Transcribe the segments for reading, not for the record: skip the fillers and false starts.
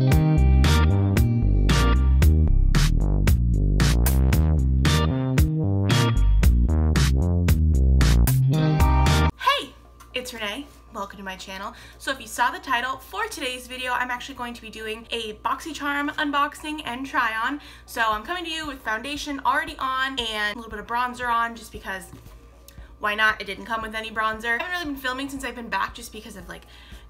It's Renee. Welcome to my channel. So if you saw the title, for today's video I'm actually going to be doing a Boxycharm unboxing and try on. So I'm coming to you with foundation already on and a little bit of bronzer on just because why not? It didn't come with any bronzer. I haven't really been filming since I've been back just because of like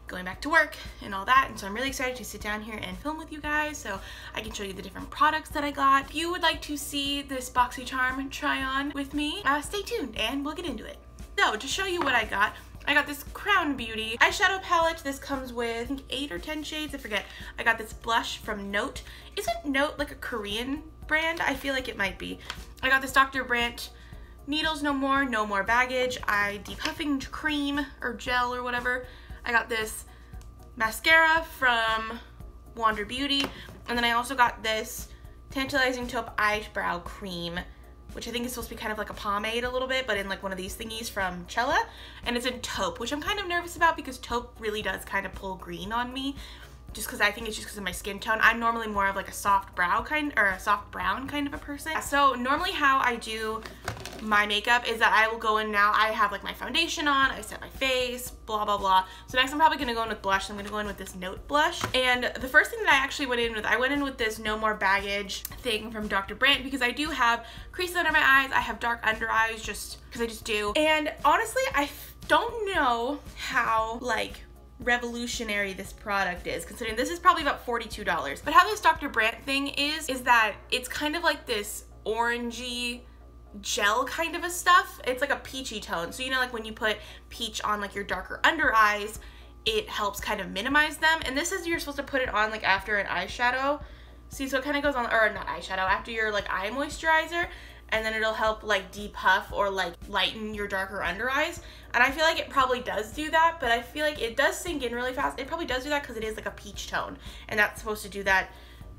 going back to work and all that, and so I'm really excited to sit down here and film with you guys so I can show you the different products that I got. If you would like to see this Boxycharm try on with me, stay tuned and we'll get into it. So to show you what I got this Crown Beauty eyeshadow palette. This comes with I think 8 or 10 shades, I forget. I got this blush from Note. Isn't Note like a Korean brand? I feel like it might be. I got this Dr. Brandt Needles No More Baggage eye depuffing cream or gel or whatever. I got this mascara from Wander Beauty, and then I also got this Tantalizing Taupe Eyebrow Cream, which I think is supposed to be kind of like a pomade a little bit, but in like one of these thingies from Cella, and it's in taupe, which I'm kind of nervous about because taupe really does kind of pull green on me, just because I think it's just because of my skin tone. I'm normally more of like a soft brown kind of a person. So normally how I do my makeup is that I will go in now, I have like my foundation on, I set my face, blah blah blah. So next I'm probably gonna go in with blush. I'm gonna go in with this Note blush. And the first thing that I actually went in with, I went in with this No More Baggage thing from Dr. Brandt because I do have creases under my eyes, I have dark under eyes just because I just do. And honestly, I don't know how like revolutionary this product is, considering this is probably about $42. But how this Dr. Brandt thing is that it's kind of like this orangey gel kind of a stuff. It's like a peachy tone, so you know, like when you put peach on like your darker under eyes, it helps kind of minimize them. And this is, you're supposed to put it on like after an eyeshadow. See, so it kind of goes on, or not eyeshadow, after your like eye moisturizer, and then it'll help like depuff or like lighten your darker under eyes. And I feel like it probably does do that, but I feel like it does sink in really fast. It probably does do that because it is like a peach tone, and that's supposed to do that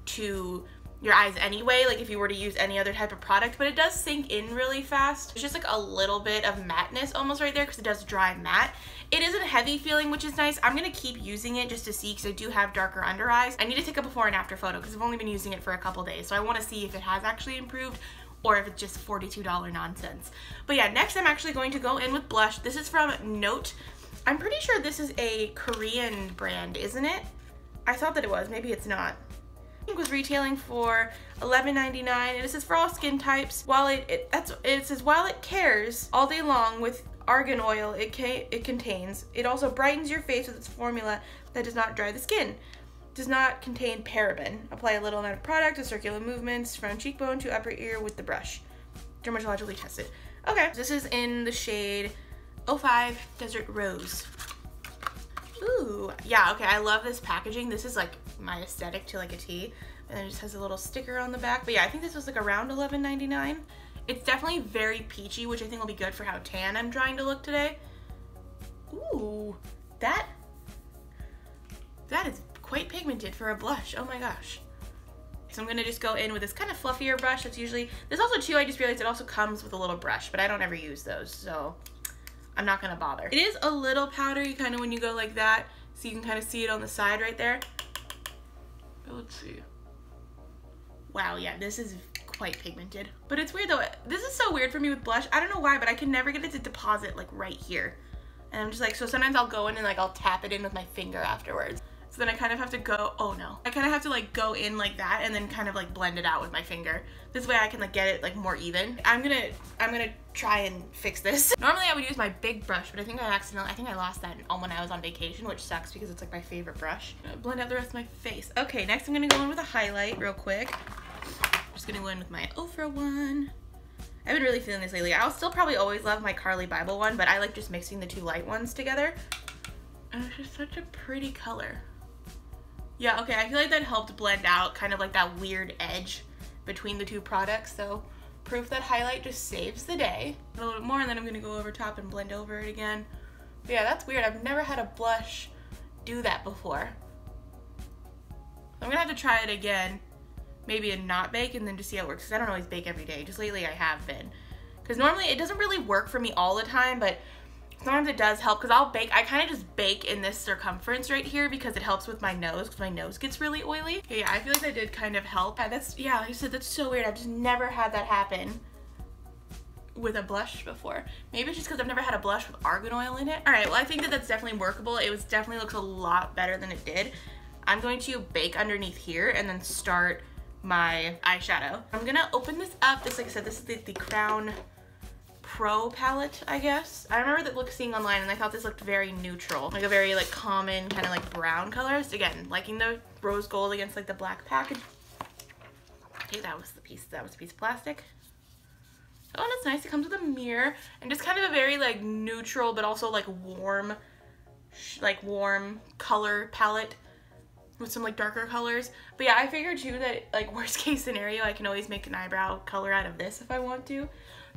to your eyes anyway, like if you were to use any other type of product, but it does sink in really fast. It's just like a little bit of matte-ness almost right there because it does dry matte. It isn't heavy feeling, which is nice. I'm gonna keep using it just to see because I do have darker under eyes. I need to take a before and after photo because I've only been using it for a couple days, so I want to see if it has actually improved or if it's just $42 nonsense. But yeah, next I'm actually going to go in with blush. This is from Note. I'm pretty sure this is a Korean brand, isn't it? I thought that it was, maybe it's not. I think it was retailing for $11.99, and this is for all skin types. While it says while it cares all day long with argan oil it contains, it also brightens your face with its formula that does not dry the skin. Does not contain paraben. Apply a little amount of product to circular movements from cheekbone to upper ear with the brush. Dermatologically tested. Okay, this is in the shade 05 Desert Rose. Ooh, yeah, okay, I love this packaging. This is like my aesthetic to like a T. And then it just has a little sticker on the back. But yeah, I think this was like around $11.99. It's definitely very peachy, which I think will be good for how tan I'm trying to look today. Ooh, that is quite pigmented for a blush. Oh my gosh. So I'm gonna just go in with this kind of fluffier brush. That's usually, this also too, I just realized it also comes with a little brush, but I don't ever use those, so I'm not gonna bother. It is a little powdery kind of when you go like that, so you can kind of see it on the side right there. But let's see. Wow, yeah, this is quite pigmented. But it's weird though, this is so weird for me with blush. I don't know why, but I can never get it to deposit like right here. And I'm just like, so sometimes I'll go in and like I'll tap it in with my finger afterwards. So then I kind of have to go, oh no. I kind of have to like go in like that and then kind of like blend it out with my finger. This way I can like get it like more even. I'm gonna try and fix this. Normally I would use my big brush, but I think I lost that when I was on vacation, which sucks because it's like my favorite brush. I'm gonna blend out the rest of my face. Okay, next I'm gonna go in with a highlight real quick. I'm just gonna go in with my Ofra one. I've been really feeling this lately. I'll still probably always love my Carly Bible one, but I like just mixing the two light ones together. And it's just such a pretty color. Yeah, okay, I feel like that helped blend out kind of like that weird edge between the two products, so proof that highlight just saves the day. A little bit more, and then I'm gonna go over top and blend over it again. But yeah, that's weird. I've never had a blush do that before. I'm gonna have to try it again, maybe and not bake, and then just see how it works, because I don't always bake every day. Just lately I have been. Because normally it doesn't really work for me all the time, but sometimes it does help because I kind of just bake in this circumference right here because it helps with my nose because my nose gets really oily. Okay, yeah, I feel like that did kind of help. Yeah, like I said, that's so weird. I've just never had that happen with a blush before. Maybe it's just because I've never had a blush with argan oil in it. All right, well, I think that that's definitely workable. It definitely looks a lot better than it did. I'm going to bake underneath here and then start my eyeshadow. I'm gonna open this up. This, like I said, this is the Crown Pro palette, I guess. I remember that seeing online and I thought this looked very neutral, like a very like common kind of like brown colors. Again, liking the rose gold against like the black package. Okay, that was the piece of plastic. Oh, and it's nice. It comes with a mirror and just kind of a very like neutral but also like warm color palette with some like darker colors. But yeah, I figured too that like worst case scenario, I can always make an eyebrow color out of this if I want to.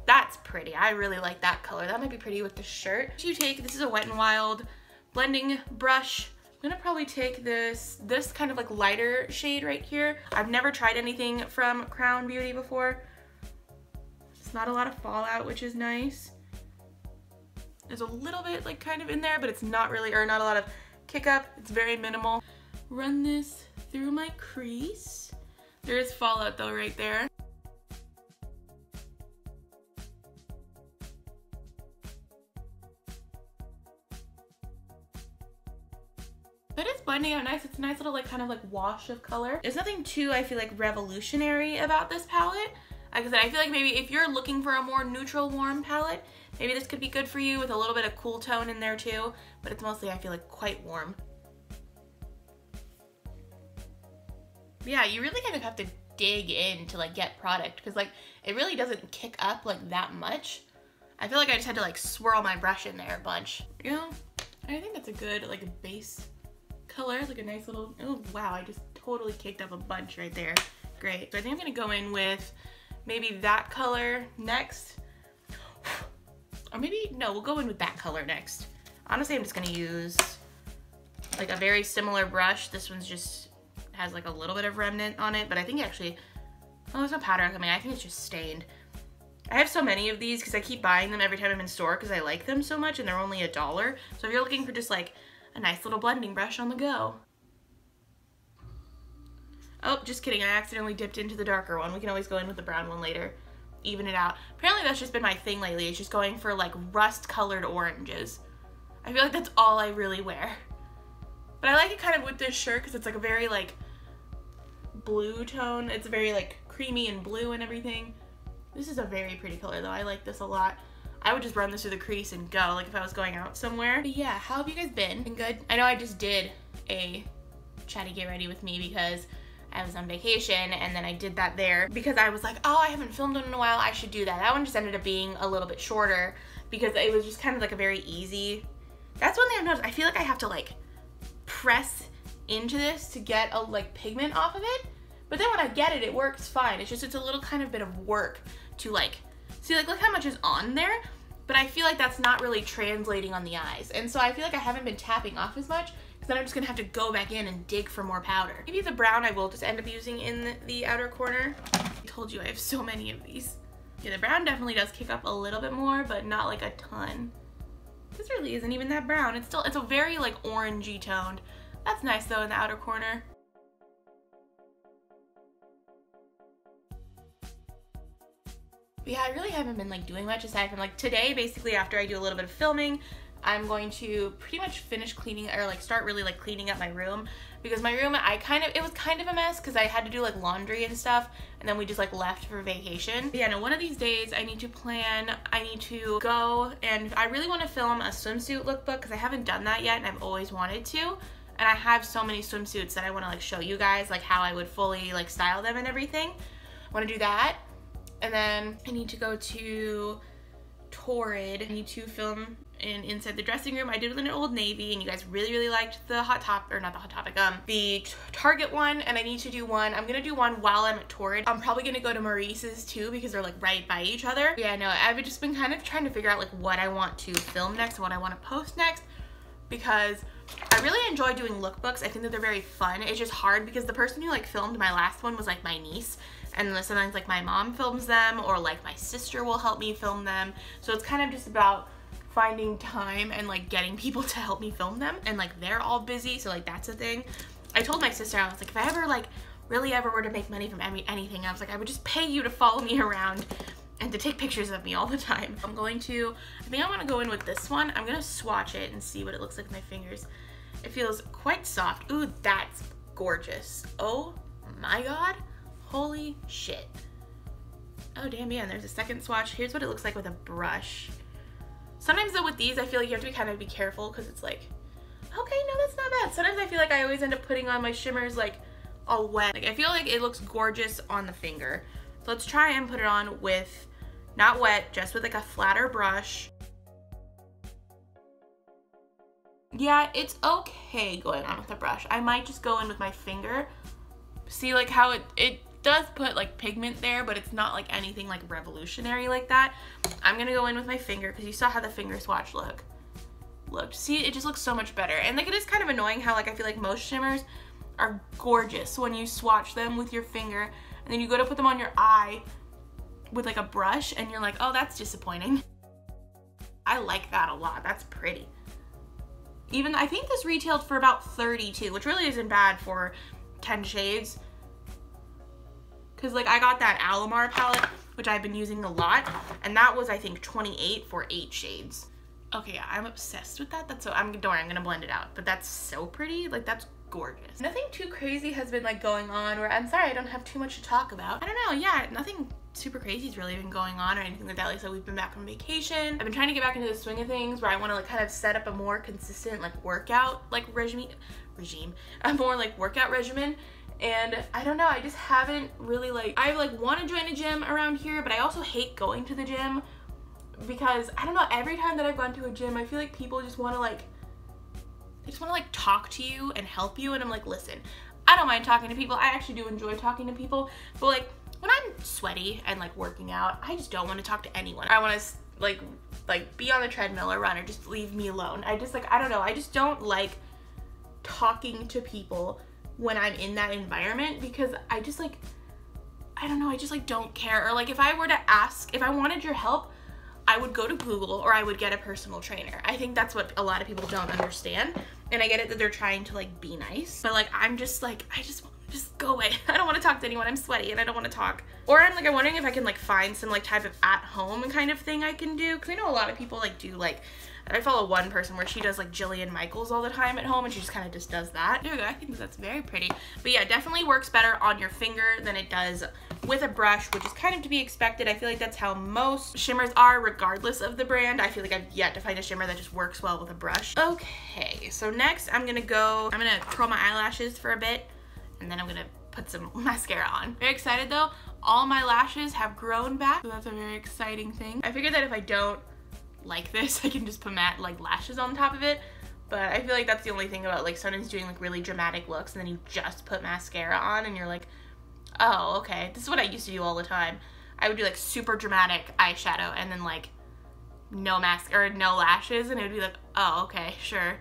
That's pretty. I really like that color. That might be pretty with the shirt. This is a Wet n Wild blending brush. I'm gonna probably take this kind of like lighter shade right here. I've never tried anything from Crown Beauty before. It's not a lot of fallout, which is nice. There's a little bit like kind of in there, but it's not really, or not a lot of kick up. It's very minimal. Run this through my crease. There is fallout though right there. But it's blending out nice. It's a nice little like kind of like wash of color. There's nothing too, I feel like, revolutionary about this palette. Like I said, I feel like maybe if you're looking for a more neutral, warm palette, maybe this could be good for you with a little bit of cool tone in there too. But it's mostly, I feel like, quite warm. Yeah, you really kind of have to dig in to like get product because like it really doesn't kick up like that much. I feel like I just had to like swirl my brush in there a bunch. You know, I think that's a good like a base color, like a nice little, oh wow, I just totally kicked up a bunch right there. Great. So I think I'm gonna go in with maybe that color next. Or maybe, no, we'll go in with that color next. Honestly, I'm just gonna use like a very similar brush. This one's just has like a little bit of remnant on it, but I think actually, oh, there's no powder coming. I think it's just stained. I have so many of these because I keep buying them every time I'm in store because I like them so much and they're only $1. So if you're looking for just like a nice little blending brush on the go. Oh, just kidding. I accidentally dipped into the darker one. We can always go in with the brown one later. Even it out. Apparently that's just been my thing lately. It's just going for like rust colored oranges. I feel like that's all I really wear. But I like it kind of with this shirt because it's like a very like blue tone. It's very like creamy and blue and everything. This is a very pretty color though. I like this a lot. I would just run this through the crease and go, like if I was going out somewhere. But yeah, how have you guys been? Been good? I know I just did a chatty get ready with me because I was on vacation and then I did that there because I was like, oh, I haven't filmed one in a while, I should do that. That one just ended up being a little bit shorter because it was just kind of like a very easy. That's one thing I've noticed. I feel like I have to like press into this to get a like pigment off of it. But then when I get it, it works fine. It's just, it's a little kind of bit of work to like, see like look how much is on there, but I feel like that's not really translating on the eyes. And so I feel like I haven't been tapping off as much because then I'm just gonna have to go back in and dig for more powder. Maybe the brown I will just end up using in the outer corner. I told you I have so many of these. Yeah, the brown definitely does kick up a little bit more, but not like a ton. This really isn't even that brown. It's a very like orangey toned. That's nice though in the outer corner. But yeah, I really haven't been like doing much aside from like today, basically after I do a little bit of filming, I'm going to pretty much finish cleaning or like start really like cleaning up my room because my room, it was kind of a mess because I had to do like laundry and stuff and then we just like left for vacation. But yeah, no, one of these days I need to go and I really want to film a swimsuit lookbook because I haven't done that yet and I've always wanted to. And I have so many swimsuits that I want to like show you guys like how I would fully like style them and everything. I want to do that. And then I need to go to Torrid. I need to film inside the dressing room. I did it in an Old Navy and you guys really liked the the Target one, and I need to do one. I'm gonna do one while I'm at Torrid. I'm probably gonna go to Maurice's too because they're like right by each other. But yeah, no, I've just been kind of trying to figure out like what I want to film next and what I want to post next because I really enjoy doing lookbooks. I think that they're very fun. It's just hard because the person who like filmed my last one was like my niece. And then sometimes like my mom films them or like my sister will help me film them. So it's kind of just about finding time and like getting people to help me film them, and like they're all busy, so like that's a thing. I told my sister, I was like, if I ever like really ever were to make money from anything, I was like, I would just pay you to follow me around and to take pictures of me all the time. I think I'm gonna go in with this one. I'm gonna swatch it and see what it looks like with my fingers. It feels quite soft. Ooh, that's gorgeous. Oh my God, holy shit. Oh damn, yeah, and there's a second swatch. Here's what it looks like with a brush. Sometimes though with these, I feel like you have to kind of be careful because it's like, okay, no, that's not bad. Sometimes I feel like I always end up putting on my shimmers like all wet. Like I feel like it looks gorgeous on the finger. So let's try and put it on with, not wet, just with like a flatter brush. Yeah, it's okay going on with the brush. I might just go in with my finger. See like how it does put like pigment there, but it's not like anything like revolutionary like that. I'm gonna go in with my finger because you saw how the finger swatch looked. See, it just looks so much better. And like it is kind of annoying how like I feel like most shimmers are gorgeous when you swatch them with your finger and then you go to put them on your eye with like a brush and you're like, oh, that's disappointing. I like that a lot. That's pretty. Even I think this retailed for about $32, which really isn't bad for 10 shades. Cause like I got that Alamar palette, which I've been using a lot, and that was I think $28 for 8 shades. Okay, yeah, I'm obsessed with that. That's so, don't worry, I'm gonna blend it out, but that's so pretty. Like that's gorgeous. Nothing too crazy has been like going on, or I'm sorry, I don't have too much to talk about. I don't know, yeah, nothing super crazy has really been going on or anything like that. Like I said, we've been back on vacation. I've been trying to get back into the swing of things where I want to like kind of set up a more consistent like workout like a more like workout regimen. And I don't know, I just haven't really like, I like want to join a gym around here, but I also hate going to the gym because I don't know, every time that I've gone to a gym, I feel like people just want to like, they just want to like talk to you and help you, and I'm like, listen, I don't mind talking to people. I actually do enjoy talking to people, but like when I'm sweaty and like working out, I just don't want to talk to anyone. I want to like be on the treadmill or run or just leave me alone. I just like, I don't know, I just don't like talking to people when I'm in that environment because I just like, I don't know, I just like don't care. Or like if I were to ask, if I wanted your help, I would go to Google or I would get a personal trainer. I think that's what a lot of people don't understand. And I get it that they're trying to like be nice, but like I'm just like, I just go away. I don't want to talk to anyone. I'm sweaty and I don't want to talk. Or I'm wondering if I can like find some like type of at home kind of thing I can do, because I know a lot of people like do like, I follow one person where she does like Jillian Michaels all the time at home and she just kind of just does that. There we go. I think that's very pretty. But yeah, it definitely works better on your finger than it does with a brush, which is kind of to be expected. I feel like that's how most shimmers are regardless of the brand. I feel like I've yet to find a shimmer that just works well with a brush. Okay, so next I'm gonna curl my eyelashes for a bit and then I'm gonna put some mascara on. Very excited though. All my lashes have grown back, so that's a very exciting thing. I figured that if I don't like this, I can just put matte like lashes on top of it, but I feel like that's the only thing about like sometimes doing like really dramatic looks and then you just put mascara on and you're like, oh, okay, this is what I used to do all the time. I would do like super dramatic eyeshadow and then like no mascara or no lashes, and it would be like, oh, okay, sure,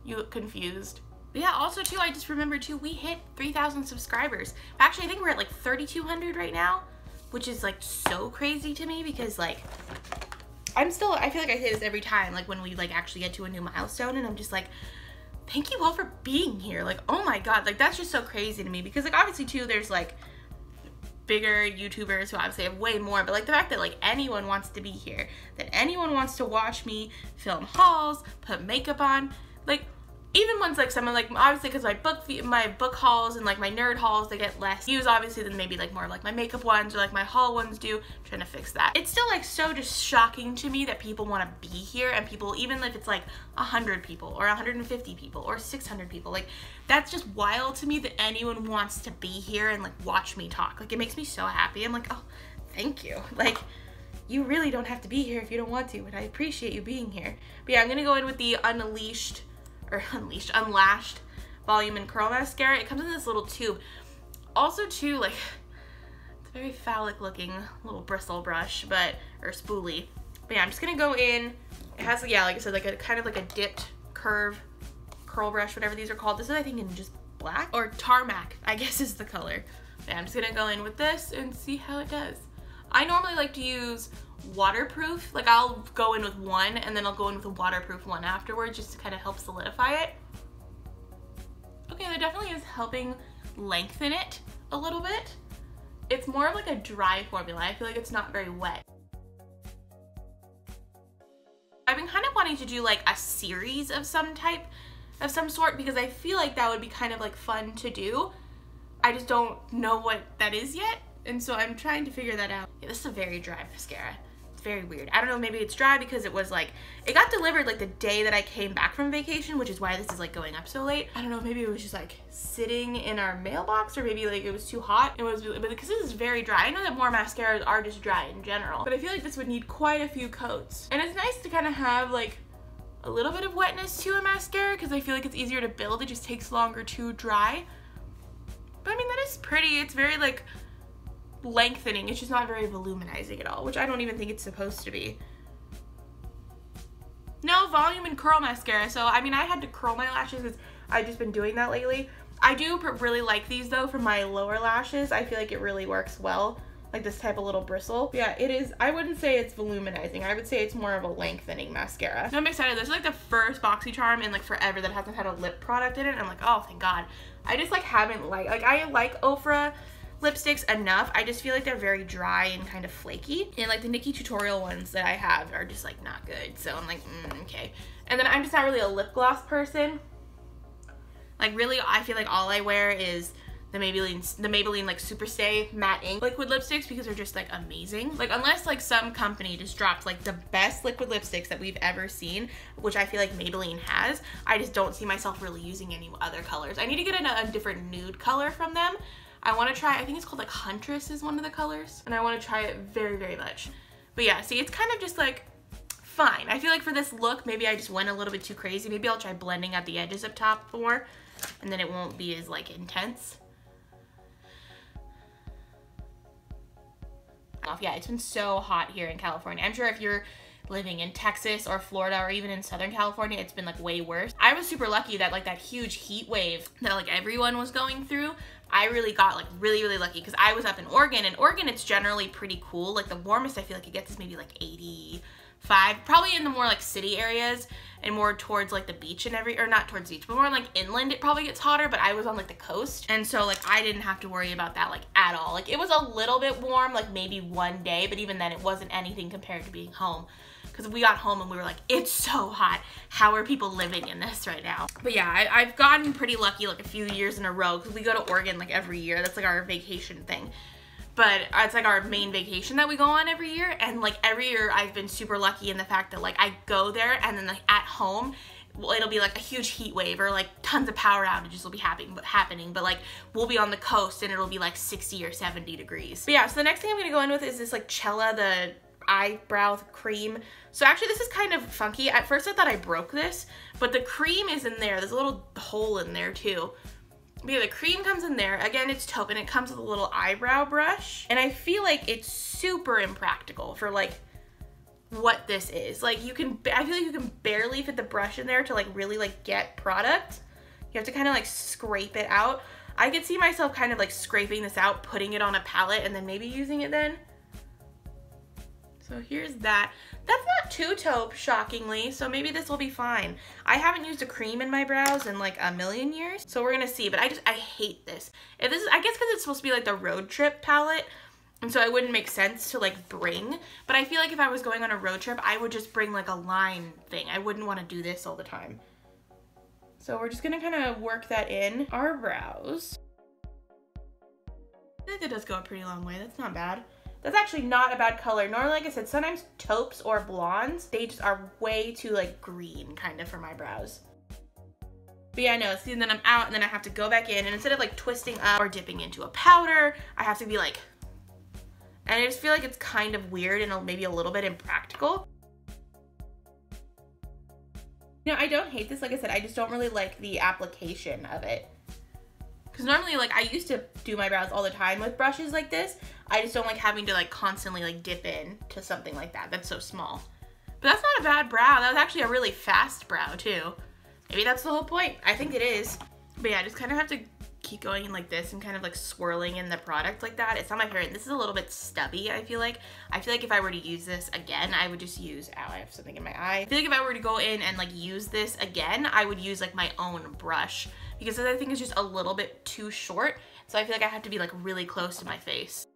you look confused. But yeah, also too, I just remembered too, we hit 3,000 subscribers. Actually, I think we're at like 3,200 right now, which is like so crazy to me because like I feel like I say this every time, like when we like actually get to a new milestone, and I'm just like, thank you all for being here. Like, oh my God, like that's just so crazy to me because like obviously too, there's like bigger YouTubers who obviously have way more, but like the fact that like anyone wants to be here, that anyone wants to watch me film hauls, put makeup on, like even ones like some of like, obviously because my book hauls and like my nerd hauls, they get less views obviously than maybe like more of like my makeup ones or like my haul ones do. I'm trying to fix that. It's still like so just shocking to me that people want to be here, and people, even if it's like 100 people or 150 people or 600 people, like that's just wild to me that anyone wants to be here and like watch me talk. Like it makes me so happy. I'm like, oh, thank you. Like you really don't have to be here if you don't want to, but I appreciate you being here. But yeah, I'm gonna go in with the Unlashed Volume and Curl Mascara. It comes in this little tube. Also too, like, it's a very phallic looking little bristle brush, or spoolie. But yeah, I'm just gonna go in. It has, yeah, like I said, like a kind of like a dipped curl brush, whatever these are called. This is, I think, in just black, or tarmac, I guess is the color. But yeah, I'm just gonna go in with this and see how it does. I normally like to use waterproof. Like I'll go in with one and then I'll go in with a waterproof one afterwards just to kind of help solidify it. Okay, that definitely is helping lengthen it a little bit. It's more of like a dry formula. I feel like it's not very wet. I've been kind of wanting to do like a series of some sort because I feel like that would be kind of like fun to do. I just don't know what that is yet, and so I'm trying to figure that out. Yeah, this is a very dry mascara. It's very weird. I don't know, maybe it's dry because it was like, it got delivered like the day that I came back from vacation, which is why this is like going up so late. I don't know, maybe it was just like sitting in our mailbox, or maybe like it was too hot. It was really, but because this is very dry. I know that more mascaras are just dry in general, but I feel like this would need quite a few coats. And it's nice to kind of have like a little bit of wetness to a mascara because I feel like it's easier to build. It just takes longer to dry. But I mean, that is pretty. It's very like lengthening. It's just not very voluminizing at all, which I don't even think it's supposed to be. No volume and curl mascara. So I mean, I had to curl my lashes because I've just been doing that lately. I do really like these though for my lower lashes. I feel like it really works well, like this type of little bristle. But yeah, it is. I wouldn't say it's voluminizing. I would say it's more of a lengthening mascara. No, I'm excited. This is like the first Boxycharm in like forever that hasn't had a lip product in it. And I'm like, oh, thank God. I just like haven't like I like Ofra lipsticks enough. I just feel like they're very dry and kind of flaky. And like the Nikkie Tutorial ones that I have are just like not good. So I'm like, okay. And then I'm just not really a lip gloss person. Like really, I feel like all I wear is the Maybelline like Superstay Matte Ink liquid lipsticks because they're just like amazing. Like unless like some company just dropped like the best liquid lipsticks that we've ever seen, which I feel like Maybelline has, I just don't see myself really using any other colors. I need to get a different nude color from them. I want to try, I think it's called like Huntress is one of the colors, and I want to try it very, very much. But yeah, see, it's kind of just like fine. I feel like for this look, maybe I just went a little bit too crazy. Maybe I'll try blending out the edges up top more, and then it won't be as like intense. Yeah, it's been so hot here in California. I'm sure if you're living in Texas or Florida or even in Southern California, it's been like way worse. I was super lucky that like that huge heat wave that like everyone was going through, I really got like really lucky because I was up in Oregon, and Oregon it's generally pretty cool. Like the warmest I feel like it gets is maybe like 85, probably in the more like city areas and more towards like the beach and or not towards the beach, but more like inland it probably gets hotter, but I was on like the coast, and so like I didn't have to worry about that like at all. Like it was a little bit warm like maybe one day, but even then it wasn't anything compared to being home. Because we got home and we were like, it's so hot. How are people living in this right now? But yeah, I've gotten pretty lucky like a few years in a row because we go to Oregon like every year. That's like our vacation thing. But it's like our main vacation that we go on every year. And like every year I've been super lucky in the fact that like I go there and then like at home, well, it'll be like a huge heat wave or like tons of power outages will be happening, but like we'll be on the coast and it'll be like 60 or 70 degrees. But yeah, so the next thing I'm gonna go in with is this like Cella, the eyebrow cream. So actually this is kind of funky. At first I thought I broke this, but the cream is in there. There's a little hole in there too. But yeah, the cream comes in there. Again, it's taupe and it comes with a little eyebrow brush. And I feel like it's super impractical for like what this is. Like I feel like you can barely fit the brush in there to like really like get product. You have to kind of like scrape it out. I could see myself kind of like scraping this out, putting it on a palette, and then maybe using it then. So here's that. That's not too taupe, shockingly, so maybe this will be fine. I haven't used a cream in my brows in like a million years, so we're gonna see, but I hate this. If this is, I guess because it's supposed to be like the road trip palette, and so it wouldn't make sense to like bring, but I feel like if I was going on a road trip, I would just bring like a line thing. I wouldn't want to do this all the time. So we're just gonna kind of work that in our brows. I think that does go a pretty long way. That's not bad. That's actually not a bad color. Normally, like I said, sometimes taupes or blondes, they just are way too like green kind of for my brows. But yeah, I know, see, and then I'm out and then I have to go back in, and instead of like twisting up or dipping into a powder, I have to be like, and I just feel like it's kind of weird and maybe a little bit impractical. You know, I don't hate this. Like I said, I just don't really like the application of it. Because normally, like, I used to do my brows all the time with brushes like this. I just don't like having to, like, constantly, like, dip in to something like that. That's so small. But that's not a bad brow. That was actually a really fast brow, too. Maybe that's the whole point. I think it is. But yeah, I just kind of have to keep going in like this and kind of like swirling in the product like that. It's not my favorite. This is a little bit stubby, I feel like. I feel like if I were to use this again, I would just use, ow, I have something in my eye. I feel like if I were to go in and like use this again, I would use like my own brush because I think it's just a little bit too short. So I feel like I have to be like really close to my face.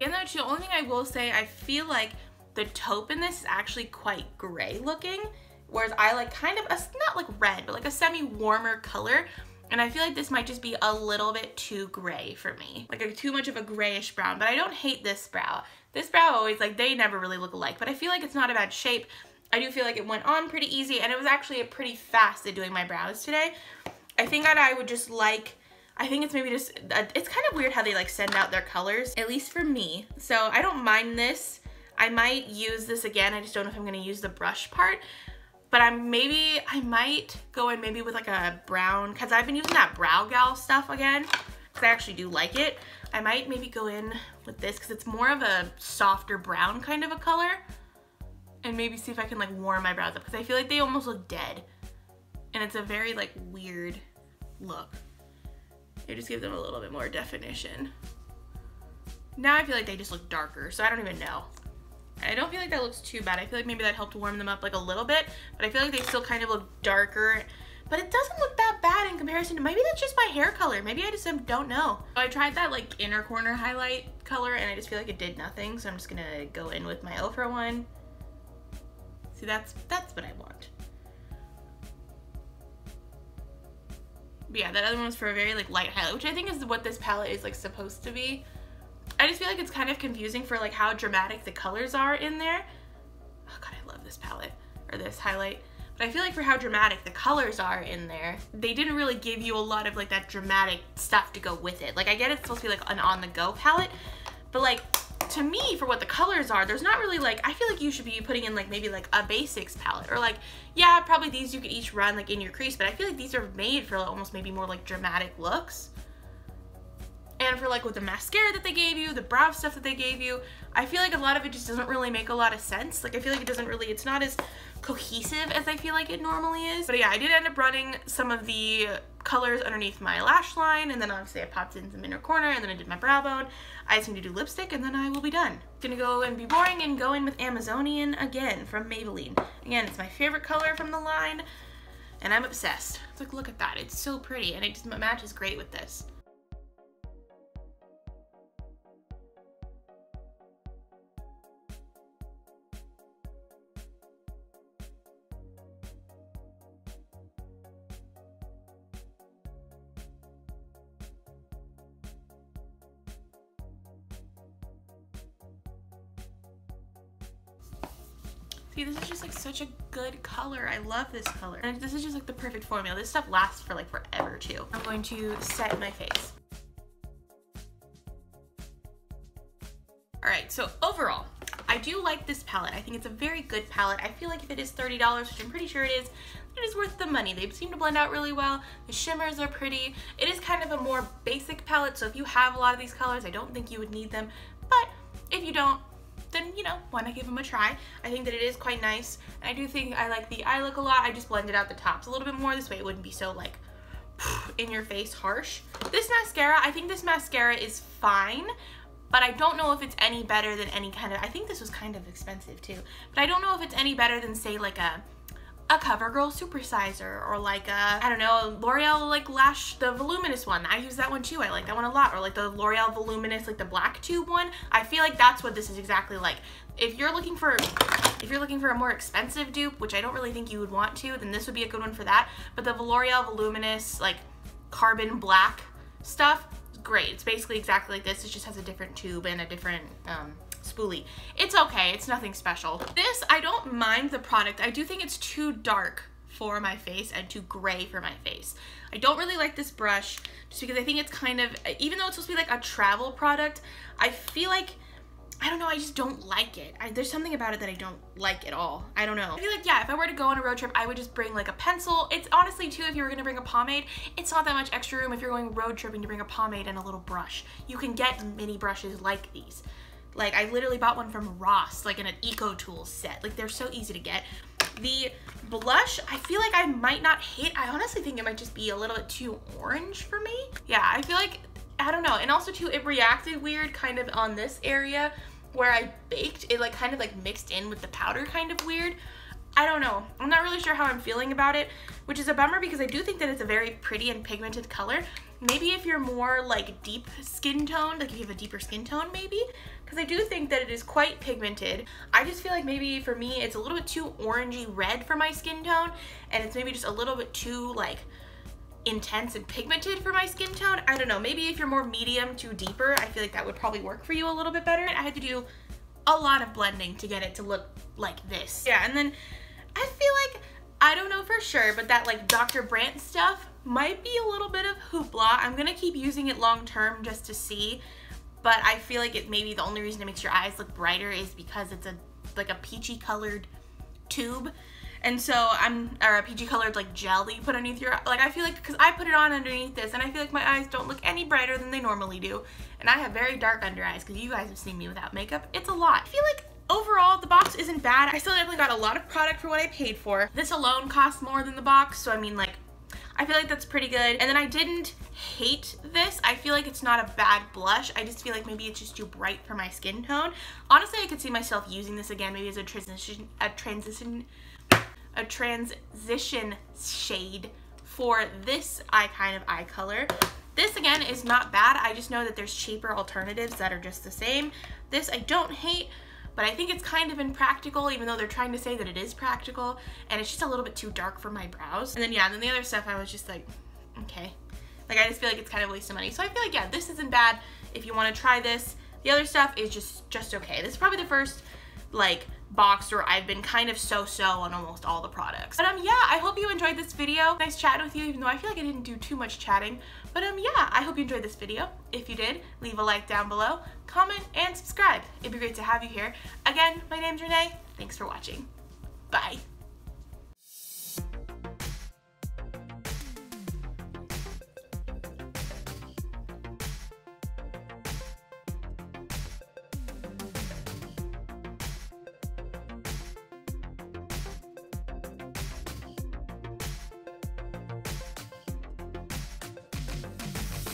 And that's the only thing I will say, I feel like the taupe in this is actually quite gray looking, whereas I like kind of a, not like red, but like a semi-warmer color. And I feel like this might just be a little bit too gray for me, like too much of a grayish brown. But I don't hate this brow. This brow always, like, they never really look alike, but I feel like it's not a bad shape. I do feel like it went on pretty easy, and it was actually pretty fast at doing my brows today. I think that I would just like, I think it's maybe just, it's kind of weird how they like send out their colors, at least for me. So I don't mind this. I might use this again. I just don't know if I'm gonna use the brush part, but I might go in maybe with like a brown, cause I've been using that Brow Gal stuff again, cause I actually do like it. I might maybe go in with this cause it's more of a softer brown kind of a color, and maybe see if I can like warm my brows up, cause I feel like they almost look dead. And it's a very like weird look. It just gives them a little bit more definition. Now I feel like they just look darker, so I don't even know. I don't feel like that looks too bad. I feel like maybe that helped warm them up like a little bit, but I feel like they still kind of look darker. But it doesn't look that bad in comparison to, maybe that's just my hair color. Maybe I just don't know. So I tried that like inner corner highlight color and I just feel like it did nothing, so I'm just gonna go in with my Ofra one. See, that's what I want. But yeah, that other one was for a very like light highlight, which I think is what this palette is like supposed to be. I just feel like it's kind of confusing for like how dramatic the colors are in there. Oh god, I love this palette, or this highlight. But I feel like for how dramatic the colors are in there, they didn't really give you a lot of like that dramatic stuff to go with it. Like I get it's supposed to be like an on-the-go palette, but like to me, for what the colors are, there's not really like, I feel like you should be putting in like maybe like a basics palette, or like, yeah, probably these you could each run like in your crease, but I feel like these are made for like, almost maybe more like dramatic looks. And for like with the mascara that they gave you, the brow stuff that they gave you, I feel like a lot of it just doesn't really make a lot of sense. Like I feel like it doesn't really, it's not as cohesive as I feel like it normally is. But yeah, I did end up running some of the colors underneath my lash line, and then obviously I popped in some inner corner, and then I did my brow bone. I just need to do lipstick, and then I will be done. Gonna go and be boring and go in with Amazonian again from Maybelline. Again, it's my favorite color from the line, and I'm obsessed. It's like, look at that, it's so pretty, and it just matches great with this. See, this is just like such a good color. I love this color. And this is just like the perfect formula. This stuff lasts for like forever too. I'm going to set my face. All right, so overall, I do like this palette. I think it's a very good palette. I feel like if it is $30, which I'm pretty sure it is worth the money. They seem to blend out really well. The shimmers are pretty. It is kind of a more basic palette, so if you have a lot of these colors, I don't think you would need them. But if you don't, then, you know, why not give them a try? I think that it is quite nice. And I do think I like the eye look a lot. I just blended out the tops a little bit more. This way it wouldn't be so like in your face harsh. This mascara, I think this mascara is fine, but I don't know if it's any better than any kind of, I think this was kind of expensive too, but I don't know if it's any better than say like a CoverGirl Supersizer, or like a, I don't know, L'Oreal like lash, the voluminous one. I use that one too. I like that one a lot. Or like the L'Oreal voluminous, like the black tube one. I feel like that's what this is exactly like. If you're looking for a more expensive dupe, which I don't really think you would want to, then this would be a good one for that. But the L'Oreal voluminous like carbon black stuff is great. It's basically exactly like this. It just has a different tube and a different spoolie. It's okay, it's nothing special. This, I don't mind the product. I do think it's too dark for my face and too gray for my face. I don't really like this brush just because I think it's kind of, even though it's supposed to be like a travel product, I feel like I don't know, I just don't like it. There's something about it that I don't like at all. I don't know. I feel like, yeah, if I were to go on a road trip, I would just bring like a pencil. It's honestly too, if you were gonna bring a pomade, it's not that much extra room if you're going road tripping to bring a pomade and a little brush. You can get mini brushes like these. Like, I literally bought one from Ross, like in an Eco Tools set. Like, they're so easy to get. The blush, I feel like I might not hate. I honestly think it might just be a little bit too orange for me. Yeah, I feel like, I don't know. And also too, it reacted weird kind of on this area where I baked. It like kind of like mixed in with the powder kind of weird. I don't know. I'm not really sure how I'm feeling about it, which is a bummer because I do think that it's a very pretty and pigmented color. Maybe if you're more like deep skin toned, like if you have a deeper skin tone maybe, because I do think that it is quite pigmented. I just feel like maybe for me it's a little bit too orangey red for my skin tone, and it's maybe just a little bit too like intense and pigmented for my skin tone. I don't know, maybe if you're more medium to deeper, I feel like that would probably work for you a little bit better. I had to do a lot of blending to get it to look like this. Yeah, and then I feel like, I don't know for sure, but that like Dr. Brandt stuff might be a little bit of hoopla. I'm gonna keep using it long term just to see, but I feel like it maybe the only reason it makes your eyes look brighter is because it's like a peachy colored tube. And so or a peachy colored like gel that you put underneath your, like I feel like, because I put it on underneath this and I feel like my eyes don't look any brighter than they normally do. And I have very dark under eyes because you guys have seen me without makeup. It's a lot. I feel like overall the box isn't bad. I still definitely got a lot of product for what I paid for. This alone costs more than the box, so I mean like, I feel like that's pretty good. And then I didn't hate this. I feel like it's not a bad blush. I just feel like maybe it's just too bright for my skin tone. Honestly, I could see myself using this again, maybe as a transition shade for this kind of eye color. This again is not bad. I just know that there's cheaper alternatives that are just the same. This I don't hate, but I think it's kind of impractical, even though they're trying to say that it is practical, and it's just a little bit too dark for my brows. And then yeah, then the other stuff I was just like, okay. Like I just feel like it's kind of a waste of money. So I feel like, yeah, this isn't bad if you want to try this. The other stuff is just okay. This is probably the first like box where I've been kind of so-so on almost all the products. But yeah, I hope you enjoyed this video. Nice chatting with you, even though I feel like I didn't do too much chatting. But yeah, I hope you enjoyed this video. If you did, leave a like down below, comment, and subscribe. It'd be great to have you here. Again, my name's Renee. Thanks for watching. Bye.